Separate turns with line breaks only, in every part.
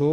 2,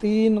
3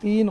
3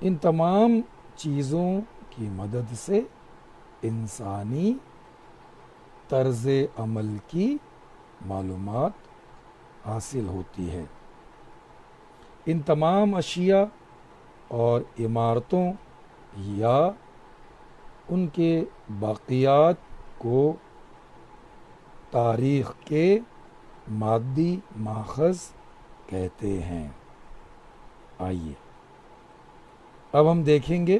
ان تمام چیزوں کی مدد سے انسانی طرز عمل کی معلومات حاصل ہوتی ہے۔ ان تمام اشیاء اور عمارتوں یا ان کے باقیات کو تاریخ کے مادی ماخذ کہتے ہیں۔ آئیے اب ہم دیکھیں گے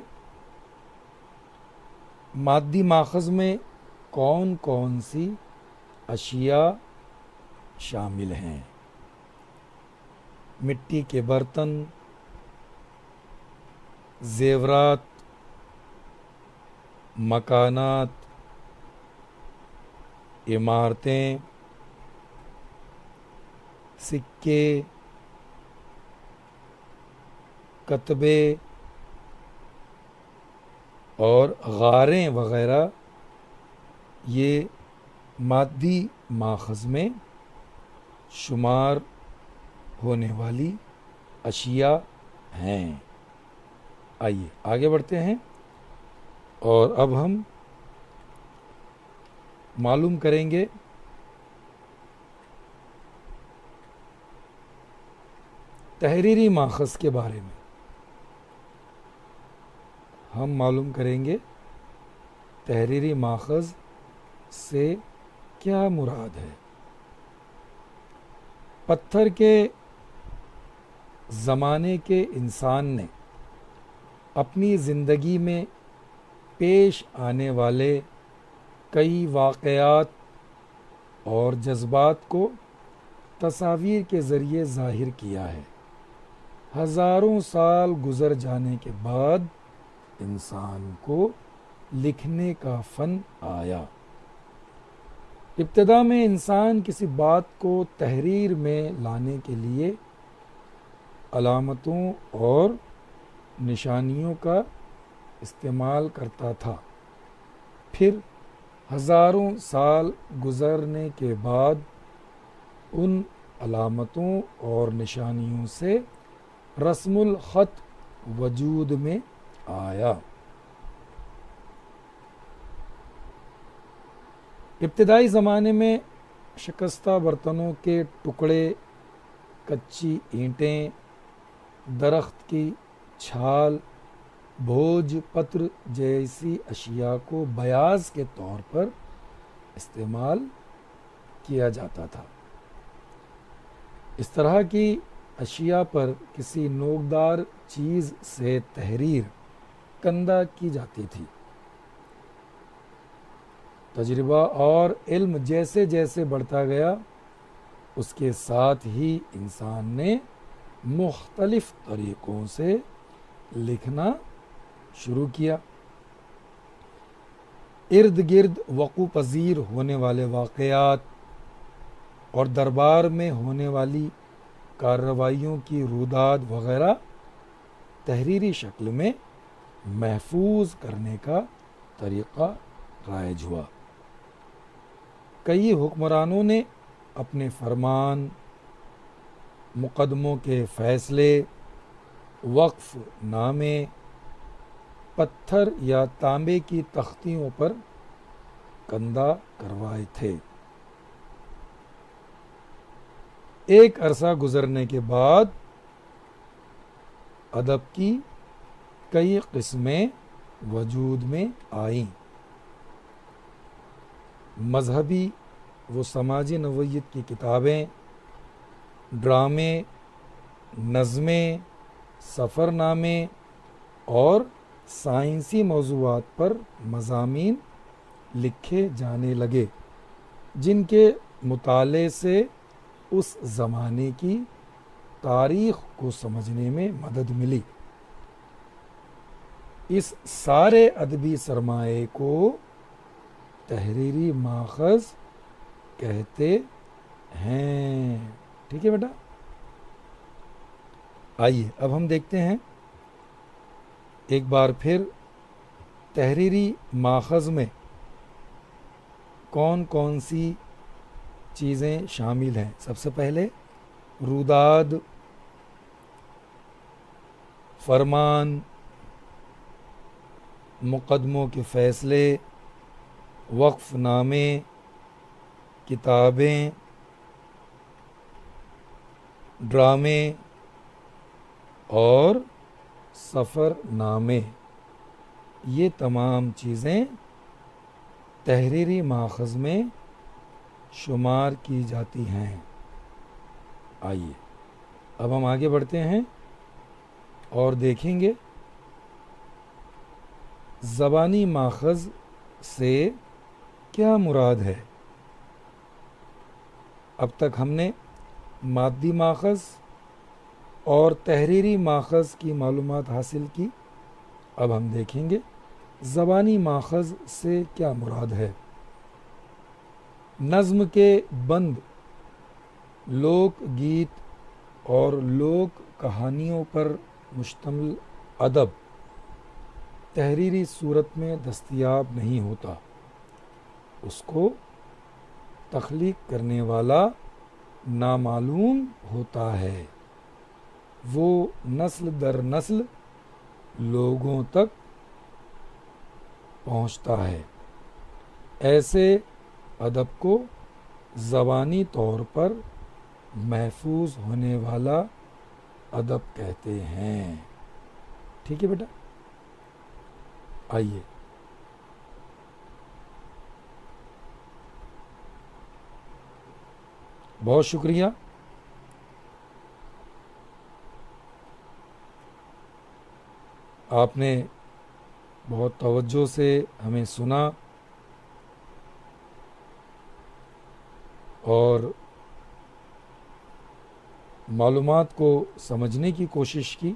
مادی ماخذ میں کون کون سی اشیاء شامل ہیں۔ مٹی کے برتن، زیورات، مکانات، عمارتیں، سکے، کتبے اور غاریں وغیرہ یہ مادی ماخذ میں شمار ہونے والی اشیاء ہیں۔ آئیے آگے بڑھتے ہیں اور اب ہم معلوم کریں گے تحریری ماخذ کے بارے میں۔ ہم معلوم کریں گے تحریری ماخذ سے کیا مراد ہے۔ پتھر کے زمانے کے انسان نے اپنی زندگی میں پیش آنے والے کئی واقعات اور جذبات کو تصاویر کے ذریعے ظاہر کیا ہے۔ ہزاروں سال گزر جانے کے بعد انسان کو لکھنے کا فن آیا۔ ابتدا میں انسان کسی بات کو تحریر میں لانے کے لیے علامتوں اور نشانیوں کا استعمال کرتا تھا۔ پھر ہزاروں سال گزرنے کے بعد ان علامتوں اور نشانیوں سے رسم الخط وجود میں آیا۔ ابتدائی زمانے میں شکستہ برتنوں کے ٹکڑے، کچی اینٹیں، درخت کی چھال، بھوج پتر جیسی اشیاء کو بیاض کے طور پر استعمال کیا جاتا تھا۔ اس طرح کی اشیاء پر کسی نوکدار چیز سے تحریر کندہ کی جاتی تھی۔ تجربہ اور علم جیسے جیسے بڑھتا گیا اس کے ساتھ ہی انسان نے مختلف طریقوں سے لکھنا شروع کیا۔ ارد گرد وقوع پذیر ہونے والے واقعات اور دربار میں ہونے والی کارروائیوں کی روداد وغیرہ تحریری شکل میں محفوظ کرنے کا طریقہ رائج ہوا۔ کئی حکمرانوں نے اپنے فرمان، مقدموں کے فیصلے، وقف نامے پتھر یا تانبے کی تختیوں پر کندہ کروائے تھے۔ ایک عرصہ گزرنے کے بعد ادب کی کئی قسمیں وجود میں آئیں۔ مذہبی و سماجی نوعیت کی کتابیں، ڈرامے، نظمیں، سفر نامے اور سائنسی موضوعات پر مضامین لکھے جانے لگے، جن کے مطالعے سے اس زمانے کی تاریخ کو سمجھنے میں مدد ملی۔ اس سارے ادبی سرمایے کو تحریری ماخذ کہتے ہیں۔ ٹھیک ہے بیٹا؟ آئیے اب ہم دیکھتے ہیں ایک بار پھر تحریری ماخذ میں کون کون سی چیزیں شامل ہیں۔ سب سے پہلے روداد، فرمان، مقدموں کے فیصلے، وقف نامے، کتابیں، ڈرامے اور سفر نامے، یہ تمام چیزیں تحریری ماخذ میں شمار کی جاتی ہیں۔ آئیے اب ہم آگے بڑھتے ہیں اور دیکھیں گے زبانی ماخذ سے کیا مراد ہے۔ اب تک ہم نے مادی ماخذ اور تحریری ماخذ کی معلومات حاصل کی، اب ہم دیکھیں گے زبانی ماخذ سے کیا مراد ہے۔ نظم کے بند، لوک گیت اور لوک کہانیوں پر مشتمل ادب تحریری صورت میں دستیاب نہیں ہوتا، اس کو تخلیق کرنے والا نامعلوم ہوتا ہے، وہ نسل در نسل لوگوں تک پہنچتا ہے۔ ایسے ادب کو زبانی طور پر محفوظ ہونے والا ادب کہتے ہیں۔ ٹھیک ہے بیٹا، آئیے بہت شکریہ۔ آپ نے بہت توجہ سے ہمیں سنا اور معلومات کو سمجھنے کی کوشش کی۔